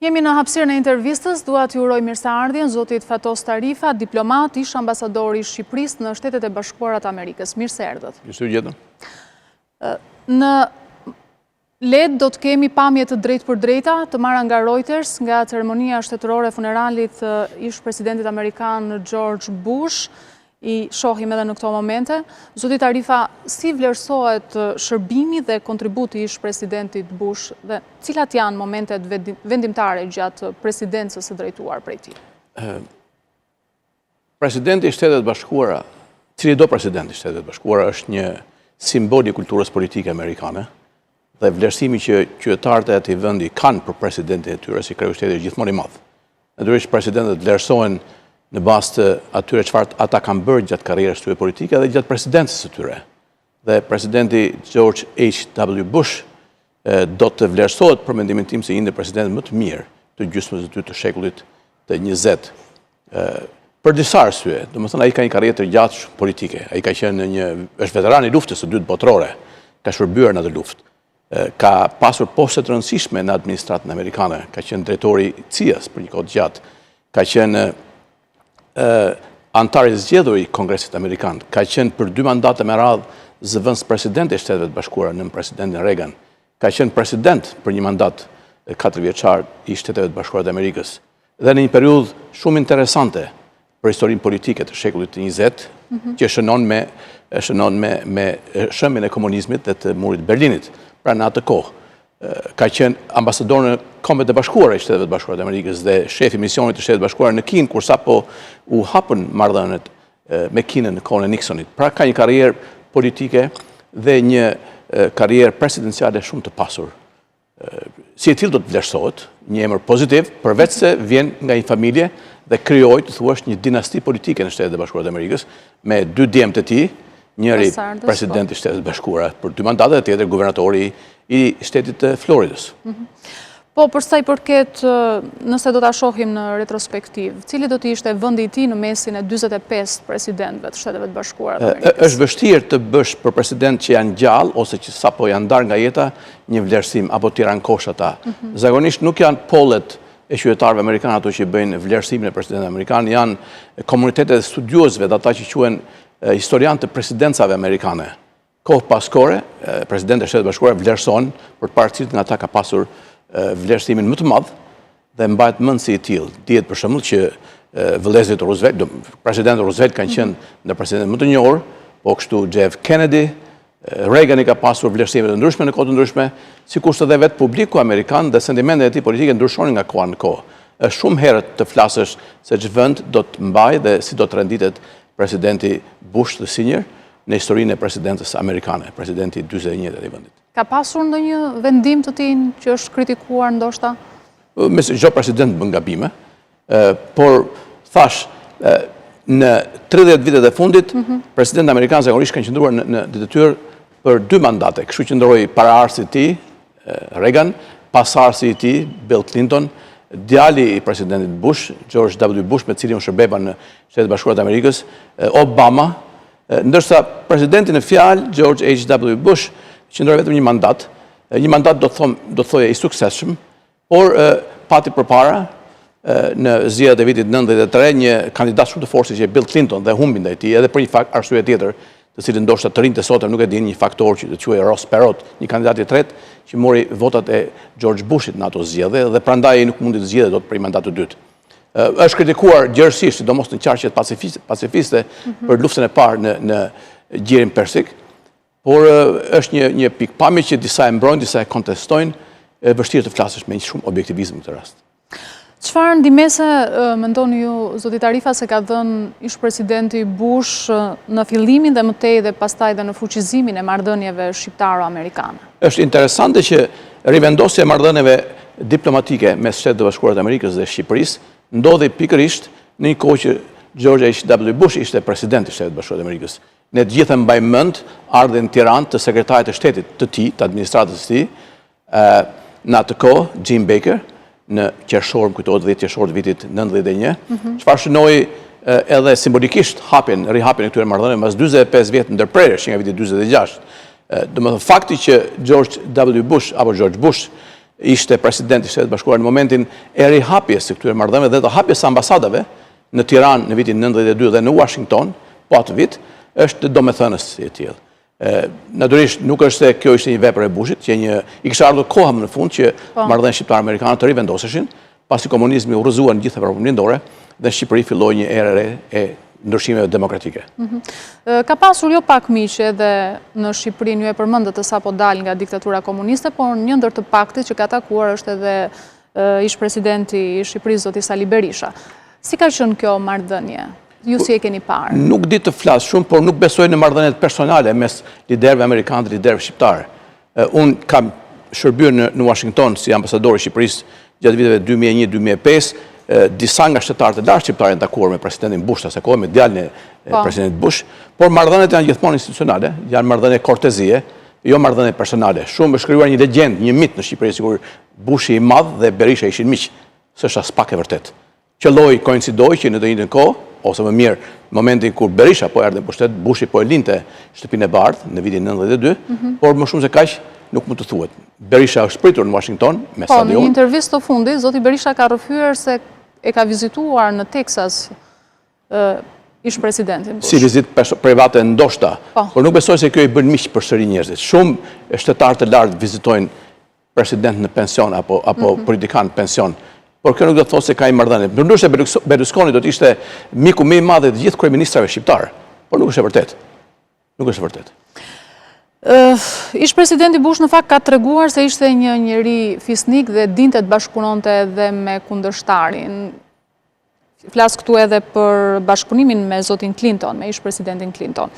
Jemi në hapësirën e intervistës, dua t'ju uroj mirëseardhjen zotit Fatos Tarifa, diplomat, ish ambasador i Shqipërisë në Shtetet e Bashkuara të Amerikës. Mirë se erdhët. Mirë se u gjetëm. Në LED do të kemi pamje të drejtë për drejta të marra nga Reuters, nga ceremonia shtetërore e funeralit ish presidentit amerikan Xhorxh Bush, i shohim edhe në këto momente. Zotit Tarifa, si vlerësohet shërbimi dhe kontributi ish presidentit Bush dhe cilat janë momentet vendimtare gjatë presidencës së drejtuar prej tij? Presidenti i Shtetet Bashkuara, cili do presidenti i Shtetet Bashkuara është një simbol i kulturës politike amerikane dhe vlerësimi që qytetarët e atij vendi kanë për presidentin e tyre si kreu i shtetit është gjithmonë i madh. Natyrisht presidentët vlerësohen në bazë të atyre çfarë ata kanë bërë gjatë karrierës tyre politike dhe gjatë presidencës së tyre. Dhe presidenti George H.W. Bush do të vlerësohet për mendimin tim se një president më të mirë të gjysmës së dytë të shekullit të 20. Për disa arsye, domethënë ai ka një karrierë të gjatë politike, ai ka qenë është veteran i luftës së dytë botërore, ka shërbyer në atë luftë, ka pasur poste të rëndësishme në administratën amerikane, ka qenë drejtori i CIA-s për një kohë të gjatë, ka qenë antar i zgjedhur i Kongresit Amerikan, ka qenë për 2 mandate me radhë zëvendës presidenti i Shteteve të Bashkuara nën presidentin Reagan, ka qenë president për një mandat 4 vjeçar i Shteteve të Bashkuara të Amerikës. Dhe në një periudhë shumë interesante për historinë politike të shekullit të 20, që shënon me shëmbjen e komunizmit dhe të murit të Berlinit. Pra në atë kohë ka qenë ambasador në Kombet e Bashkuara i Shteteve të Bashkuara të Amerikës dhe shefi misionit të Shtetit Bashkuara në Kinë, kur sapo u hapën marrëdhëniet me Kinën në kohën e Nixonit. Pra ka një karrierë politike dhe një karrierë presidenciale shumë të pasur. Si e tillë do të vlerësohet, një emër pozitiv, përveç se vjen nga një familje dhe krijoi, të thuash, një dinasti politike në Shtetet e Bashkuara të Amerikës me 2 djemtë të tij, njëri presidenti i Shtetit Bashkuara për 2 mandate dhe tjetër guvernatori i shtetit të Floridës. Po, për sa i përket, nëse do ta shohim në retrospektiv, cili do të ishte vendi i tij në mesin e 45 presidentëve të Shteteve të Bashkuara të Amerikës? Është vështirë të bësh për president që janë gjallë ose që sapo janë ndarë nga jeta një vlerësim apo t'i rankosh ata. Zakonisht nuk janë pollet e qytetarëve amerikanë ato që bëjnë vlerësimin e presidentit amerikan, janë komunitetet e studiozëve dhe ata që quhen historianë të presidencave amerikane. Kohë pas kohë, presidenti i Shtetit Bashkuar vlerëson për të parë cilët nga ata ka pasur vlerësimin më të madh dhe mbahet mend si i tillë. Dihet për shembull që vëllezërit Roosevelt, presidenti Roosevelt kanë qenë ndër presidentët më të njohur, po kështu JF Kennedy, Reagan i ka pasur vlerësime të ndryshme në kohë të ndryshme, sikurse edhe vetë publiku amerikan dhe sentimentet e tij politike ndryshonin nga koha në kohë. Është shumë herët të flasësh se ç'vend vend do të mbajë dhe si do të renditet presidenti Bush the Senior në historinë e presidencës amerikane, presidenti 41 i vendit. Ka pasur ndonjë vendim të tij që është kritikuar ndoshta? Mesë çdo president bën gabime, por thash në 30 vitet e fundit, presidenti amerikan zakonisht kanë qëndruar në detyrë për 2 mandate, kështu qëndroi paraardhësi i tij, Reagan, pasardhësi i tij, Bill Clinton, djali i presidentit Bush, George W. Bush, me cilin u shërbeva në Shtetet Bashkuara të Amerikës, Obama, ndërsa presidenti në fjalë, George H.W. Bush, qëndroi vetëm një mandat do të thoje i suksesshëm, por pati përpara në zgjedhjet e vitit 93 një kandidat shumë të fortë që Bill Clinton dhe humbi ndaj tij, edhe për një arsye tjetër, të cilën ndoshta të rinjtë sot nuk e dinë, një faktor që quhej Ross Perot, një kandidat i tretë që mori votat e George Bushit në ato zgjedhje dhe prandaj ai nuk mundi të zgjedhej dot për një mandat të dytë. Është kritikuar gjerësisht, sidomos në qarqet pacifiste për luftën e parë në gjirin persik, por është një pikpamje që disa e mbrojnë, disa e kontestojnë, është vështirë të flasësh me një shumë objektivizëm në këtë rast. Çfarë ndihmëse mendoni ju, zoti Tarifa, se ka dhënë ish presidenti Bush në fillimin dhe më tej dhe pastaj dhe në fuqizimin e marrëdhënieve shqiptaro-amerikane? Është interesante që rivendosja e marrëdhënieve diplomatike mes Shtetit të Bashkuara të Amerikës dhe Shqipërisë ndodhi pikërisht në një kohë që George H.W. Bush ishte presidenti i Shtetit të Bashkuara të Amerikës. Ne të gjithë mbajmë mend ardhen në Tiranë të sekretarit të shtetit të tij, të administratës së tij, në atë kohë, Jim Baker, në qershor, më kujtohet 10 qershor të vitit 91, çfarë shënoi edhe simbolikisht rihapjen e këtyre marrëdhënieve mbas 45 vjet ndërprerjesh nga viti 46. Domethënë fakti që George W. Bush apo George Bush ishte presidenti i Shtetit Bashkuar në momentin e rihapjes së këtyre marrëdhënieve dhe të hapjes së ambasadave në Tiranë në vitin 92 dhe në Washington, po atë vit, është domethënës si e tillë. Natyrisht nuk është se kjo ishte një vepër e Bushit, që i kishte ardhur koha më në fund që marrëdhëniet shqiptar-amerikane të rivendoseshin, pasi komunizmi u rrëzua në gjithë Evropën Lindore dhe në Shqipëri filloi një erë e ndryshimeve demokratike. Ka pasur jo pak miqe edhe në Shqipëri, ju e përmendët sapo dal nga diktatura komuniste, por një ndër të paktit që ka takuar është edhe ish-presidenti i Shqipërisë zoti Sali Berisha. Si ka qenë kjo marrëdhënie? Ju si e keni parë? Nuk di të flas shumë, por nuk besoj në marrëdhëniet personale mes liderëve amerikanë dhe liderëve shqiptarë. Unë kam shërbyer në Washington si ambasador i Shqipërisë gjatë viteve 2001-2005. Disa nga shtetarët e lartë shqiptarë janë takuar me presidentin Bush, asaj kohe me djalin e presidentit Bush, por marrëdhëniet janë gjithmonë institucionale, janë marrëdhënie kortezie, jo marrëdhënie personale. Shumë është krijuar një legjendë, një mit në Shqipëri sikur Bushi i madh dhe Berisha ishin miq. S'është as pak e vërtet. Qelloi koincidoi që në të njëjtën kohë, ose më mirë, në momentin kur Berisha po erdhi në pushtet, Bushi po e linte shtëpinë e bardhë në vitin 92, por më shumë se kaq nuk mund të thuhet. Berisha është pritur në Washington me stadion. Në një intervistë të fundit, zoti Berisha ka rrëfyer se e ka vizituar në Texas ish-presidentin Bush. Si vizitë private ndoshta, por nuk besoj se kjo i bën miq përsëri njerëzit. Shumë shtetarë të lartë vizitojnë president në pension apo politikan në pension. Por kjo nuk do të thotë se ka një marrëdhënie. Përndryshe Berlusconi do të ishte miku më i madh i të gjithë kryeministrave shqiptar, por nuk është e vërtetë. Nuk është e vërtetë. Ish-presidenti Bush në fakt ka treguar se ishte një njeri fisnik dhe dinte të bashkëpunonte edhe me kundërshtarin. Flas këtu edhe për bashkëpunimin me zotin Clinton, me ish-presidentin Clinton.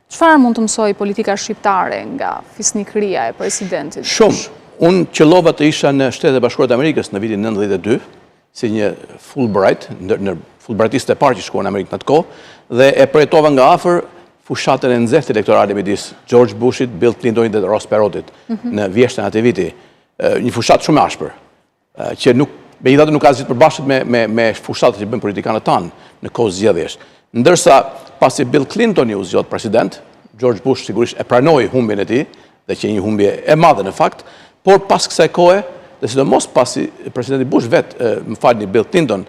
Çfarë mund të mësoj politika shqiptare nga fisnikëria e presidentit? Shumë. Unë qëllova të isha në Shtetet e Bashkuara të Amerikës në vitin 92, si një Fulbright, në Fulbrightiste e parë që shkuan në Amerikë në atë kohë, dhe e përjetova nga afër fushatën e nxehtë elektorale midis George Bushit, Bill Clintonit dhe Ross Perottit në vjeshtën e atij viti. Një fushatë shumë e ashpër, që megjithatë nuk ka asgjë të përbashkët me fushatët që bëjnë politikanët tanë në kohë zgjedhjesh. Ndërsa pasi Bill Clintoni u zgjodh president, George Bush sigurisht e pranoi humbjen e tij, dhe që një humbje e madhe në fakt, por pas kësaj kohe, dhe sidomos pasi presidenti Bush Bill Clinton,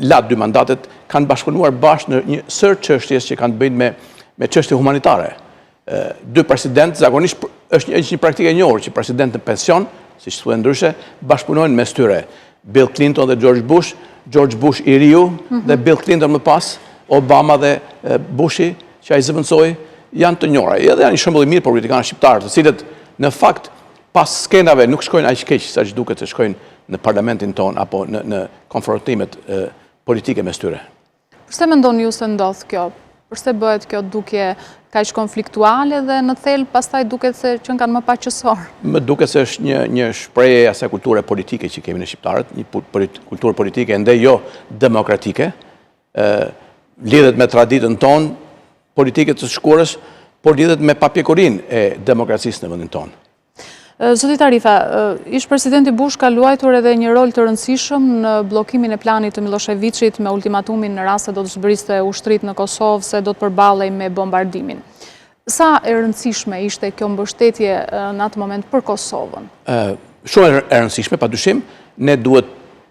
la 2 mandatet, kanë bashkëpunuar bashkë në një sër çështjes që kanë të bëjnë me çështje humanitare. 2 presidentë, zakonisht është një praktikë e njohur që presidentët në pension, siç thuhen ndryshe, bashkëpunojnë mes tyre. Bill Clinton dhe George Bush i riu dhe Bill Clinton më pas, Obama dhe Bushi, që ai zëvendësoi, janë të njohura. Edhe janë një shembull i mirë për politikanët shqiptarë, të cilët në fakt pas skenave nuk shkojnë aq keq sa që duket se shkojnë në parlamentin ton apo në konfrontimet politike mes tyre. Përse mendoni ju se ndodh kjo? Përse bëhet kjo dukje kaq konfliktuale dhe në thelb pastaj duket se që kanë më paqësor? Më duket se është një shprehje e asaj kulture politike që kemi në shqiptarët, një kulturë politike ende jo demokratike, lidhet me traditën tonë politike të shkurës, por lidhet me papjekurinë e demokracisë në vendin tonë. Zoti Tarifa, ish-presidenti Bush ka luajtur edhe një rol të rëndësishëm në bllokimin e planit të Miloševićit me ultimatumin në rast se do të zbriste ushtrit në Kosovë se do të përballej me bombardimin. Sa e rëndësishme ishte kjo mbështetje në atë moment për Kosovën? Shumë e rëndësishme, padyshim. Ne duhet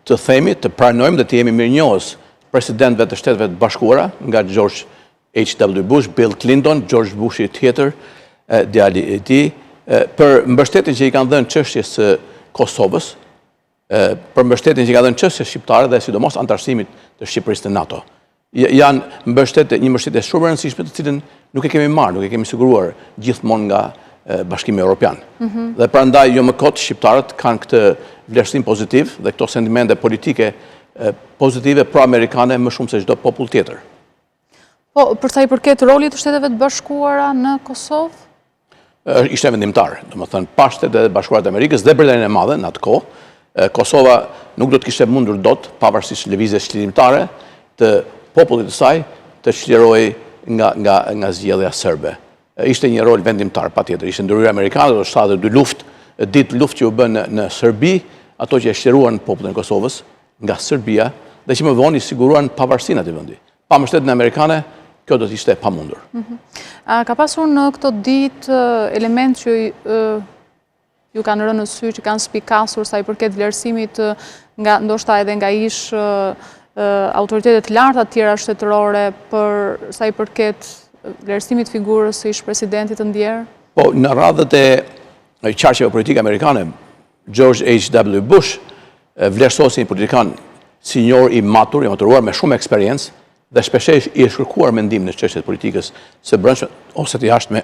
të themi, të pranojmë dhe të jemi mirënjohës presidentëve të Shteteve të Bashkuara, nga George H.W. Bush, Bill Clinton, George Bush i tjetër, djali i tij, për mbështetjen që i kanë dhënë çështjes së Kosovës, për mbështetjen që i kanë dhënë çështjes shqiptare dhe sidomos antarësimit të Shqipërisë në NATO. Janë një mbështetje shumë e rëndësishme, të cilën nuk e kemi marrë, nuk e kemi siguruar gjithmonë nga Bashkimi Evropian. Dhe prandaj jo më kot shqiptarët kanë këtë vlerësim pozitiv dhe këto sentimente politike pozitive pro-amerikane më shumë se çdo popull tjetër. Po, për sa i përket rolit të Shteteve të Bashkuara në Kosovë? Ishte vendimtar, domethënë pa Shtetet e Bashkuara të Amerikës dhe Britaninë e Madhe në atë kohë, Kosova nuk do të kishte mundur dot, pavarësisht lëvizjes çlirimtare të popullit të saj, të çlirohej nga zgjedhja serbe. Ishte një rol vendimtar patjetër. Ishte ndërhyrë amerikane, do shtatë 2 luftë, ditë luftë që u bën në Serbi, ato që e shtjeruan popullin e Kosovës nga Serbia dhe që më vonë i siguruan pavarësinë atij vendi. Pa mbështetjen amerikane, kjo do të ishte pamundur. Ka pasur në këto ditë element që ju kanë rënë në sy, që kanë spikasur sa i përket vlerësimit nga ndoshta edhe nga autoritetet larta të tjera shtetërore për sa i përket vlerësimit figurës së ish-presidentit të ndjerë? Po, në radhët e qarqeve politike amerikane, George H.W. Bush vlerësohet si një politikan sinjor i maturuar me shumë eksperiencë dhe shpeshesh i shkërkuar mendim në çështjet politikës së brendshme ose të jashtme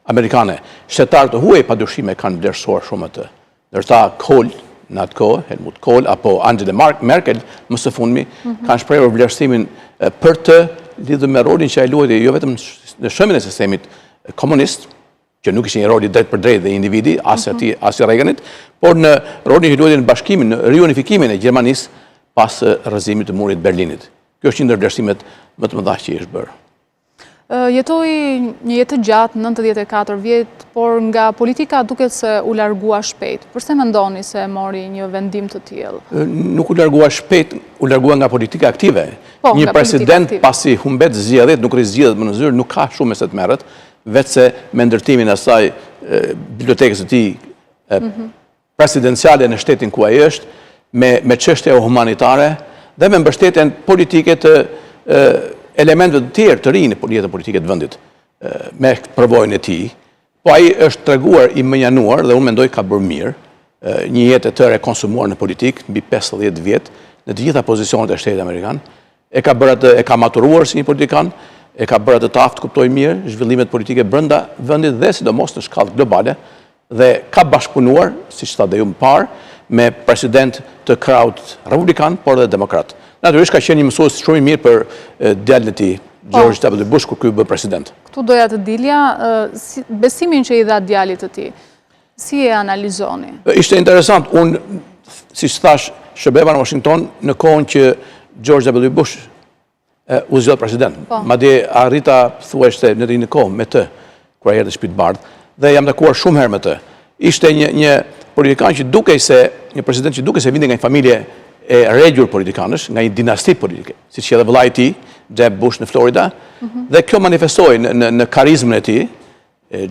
amerikane. Shtetarët të huaj padyshime kanë vlerësuar shumë atë. Ndërsa Kohl në atë kohë, Helmut Kohl apo Angela Merkel më së fundmi kanë shprehur vlerësimin për të lidhur me rolin që ai luajti jo vetëm në shëmbin e sistemit komunist, që nuk ishte një rol i drejt për drejt dhe individi, as i Reaganit, por në rolin që luajti në bashkimin, në riunifikimin e Gjermanisë pas rrëzimit të murit Berlinit. Kjo është një ndër vlerësimet më të mëdha që i është bërë. Jetoi një jetë gjatë, 94 vjet, por nga politika duket se u largua shpejt. Përse mendoni se mori një vendim të tillë? Nuk u largua shpejt, u largua nga politika aktive. Po, një president pasi humbet zgjedhjet, nuk rizgjedhet më në zyrë, nuk ka shumë se të merret, vetëse me ndërtimin e asaj bibliotekës së tij presidenciale në shtetin ku ai është, me çështje humanitare dhe me mbështetjen politike të elementeve të tjerë të rinj në jetën politike të vendit me përvojën e tij. Po ai është treguar i mënjanuar dhe unë mendoj ka bërë mirë, një jetë e tërë e konsumuar në politikë mbi 50 vjet në të gjitha pozicionet e shtetit amerikan. E ka bërë atë, e ka maturuar si një politikan, e ka bërë atë të aftë kuptoj mirë zhvillimet politike brenda vendit dhe sidomos në shkallë globale dhe ka bashkëpunuar, siç tha dhe ju më parë, me president të krahut republikan, por dhe demokrat. Natyrisht ka qenë një mësues shumë i mirë për djalin e tij, George W. Bush, kur ky u bë president. Ktu doja të dilja besimin që i dha djalit të tij. Si e analizoni? Ishte interesant. Unë, siç thash, shërbeva në Washington në kohën që George W. Bush u zgjodh president. Madje arrita thuajse në një kohë me të, kur ai erdhi në Shtëpinë e Bardhë, dhe jam takuar shumë herë me të. Ishte një politikan që dukej se, një president që dukej se vinte nga një familje e regjur politikanësh, nga një dinasti politike, siç edhe vëllai i tij, Jeb Bush në Florida, dhe kjo manifestohej në karizmën e tij.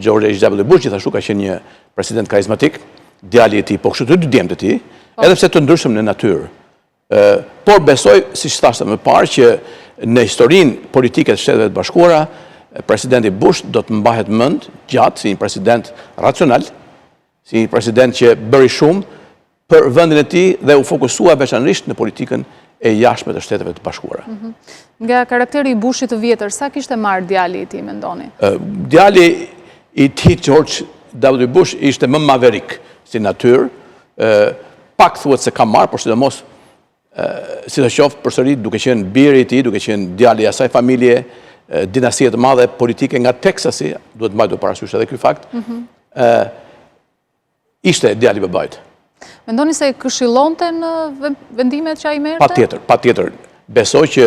George H.W. Bush gjithashtu ka qenë një president karizmatik, djali i tij, po kështu të dy djemtë e tij, edhe pse të ndryshëm në natyrë. Por besoj, siç thashë më parë, që në historinë politike të Shteteve të Bashkuara, presidenti Bush do të mbahet mend gjatë si një president racional, si një president që bëri shumë për vendin e tij dhe u fokusua veçanërisht në politikën e jashtme të Shteteve të Bashkuara. Nga karakteri i Bushit të vjetër, sa kishte marrë djali i tij, mendoni? Djali i tij, George W. Bush, ishte më maverik si natyrë, pak thuhet se ka marrë, por sidomos si të qoftë përsëri duke qenë biri i tij, duke qenë djali i asaj familje, dinastie të madhe politike nga Texasi, duhet mbajtur parasysh edhe ky fakt, ishte djali i babait. Mendoni se këshillonte në vendimet që ai merrte? Patjetër. Besoj që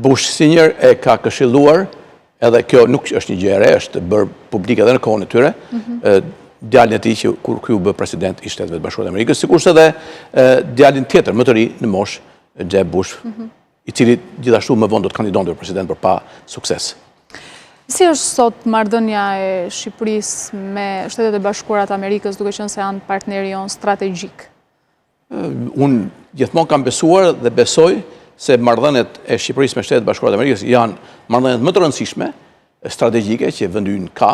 Bush Senior e ka këshilluar, edhe kjo nuk është një gjë e re, është bërë publike edhe në kohën e tyre, djalin e tij që kur ky u bë president i Shteteve të Bashkuara të Amerikës, sikurse edhe djalin tjetër më të ri në moshë, Jeb Bush, i cili gjithashtu më vonë do të kandidonte për president por pa sukses. Si është sot marrëdhënia e Shqipërisë me Shtetet e Bashkuara të Amerikës, duke qenë se janë partneri jonë strategjik? Unë gjithmonë kam besuar dhe besoj se marrëdhëniet e Shqipërisë me Shtetet e Bashkuara të Amerikës janë marrëdhëniet më të rëndësishme, strategjike që vendi ynë ka,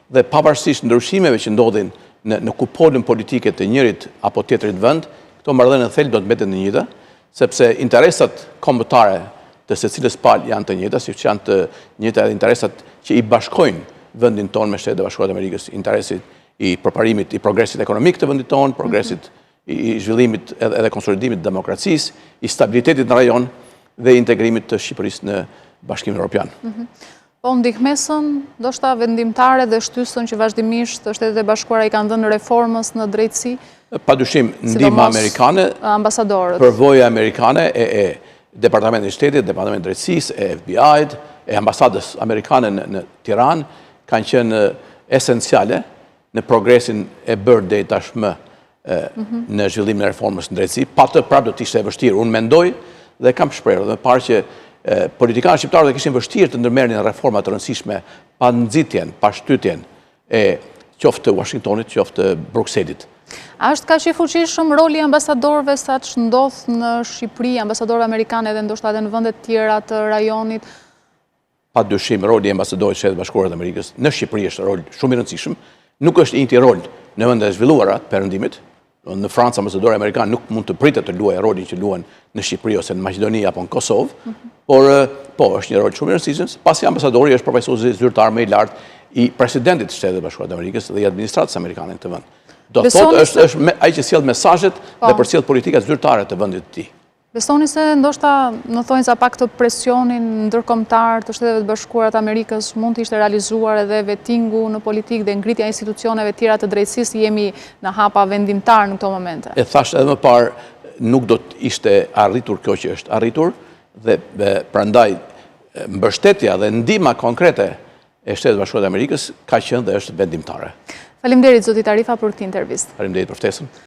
dhe pavarësisht ndryshimeve që ndodhin në kupolën politike të njërit apo tjetrit vend, këto marrëdhënie në thelb do të mbeten të njëjta, sepse interesat kombëtare të secilës palë janë të njëjta, siç janë të njëjta edhe interesat që i bashkojnë vendin tonë me Shtetet e Bashkuara të Amerikës, interesit i përparimit, i progresit ekonomik të vendit tonë, progresit i zhvillimit edhe konsolidimit të demokracisë, i stabilitetit në rajon dhe integrimit të Shqipërisë në Bashkimin Evropian. Po ndihmesën, ndoshta vendimtare dhe shtysën që vazhdimisht Shtetet e Bashkuara i kanë dhënë reformës në drejtësi? Padyshim, ndihma amerikane, ambasadorët, përvoja amerikane e Departamentit të Shtetit, Departamentit të Drejtësisë, e FBI-t, e ambasadës amerikane në Tiranë kanë qenë esenciale në progresin e bërë deri tashmë në zhvillimin e reformës në drejtësi. Pa të prapë do të ishte e vështirë. Unë mendoj dhe kam shprehur dhe parë që politikanë shqiptarë dhe kishin vështirë të ndërmerrnin reforma të rëndësishme pa nxitjen, pa shtytjen e qoftë të Washingtonit, qoftë të Brukselit. A është ka që i fuqishëm roli ambasadorëve sa që ndodhë në Shqipëri, ambasadorë amerikanë edhe ndoshta edhe në vendet tjera të rajonit? Pa dyshim, roli i ambasadorit Shtetit Bashkuar të Amerikës në Shqipëri është rol shumë i rëndësishëm. Nuk është njëjti rol në vendet e zhvilluara të perëndimit. Në Francë ambasadori amerikan nuk mund të pritet të luajë rolin që luan në Shqipëri ose në Maqedoni apo në Kosovë, por po është një rol shumë i rëndësishëm, pasi ambasadori është përfaqësuesi zyrtar më i lartë i presidentit të Shtetit Bashkuar të Amerikës dhe i administratës amerikane në këtë vend. Do të thotë është ai që sjell mesazhet dhe përcjell politikat zyrtare të vendit të tij. Besoni se ndoshta në thonjë sa pak të presionin ndërkombëtar të Shteteve të Bashkuara të Amerikës mund të ishte realizuar edhe vetingu në politikë dhe ngritja e institucioneve tjera të drejtësisë, jemi në hapa vendimtar në këto momente? E thash edhe më parë, nuk do të ishte arritur kjo që është arritur dhe prandaj mbështetja dhe ndihma konkrete e Shtetit Bashkuar të Amerikës ka qenë dhe është vendimtare. Faleminderit zoti Tarifa për këtë intervistë. Faleminderit për ftesën.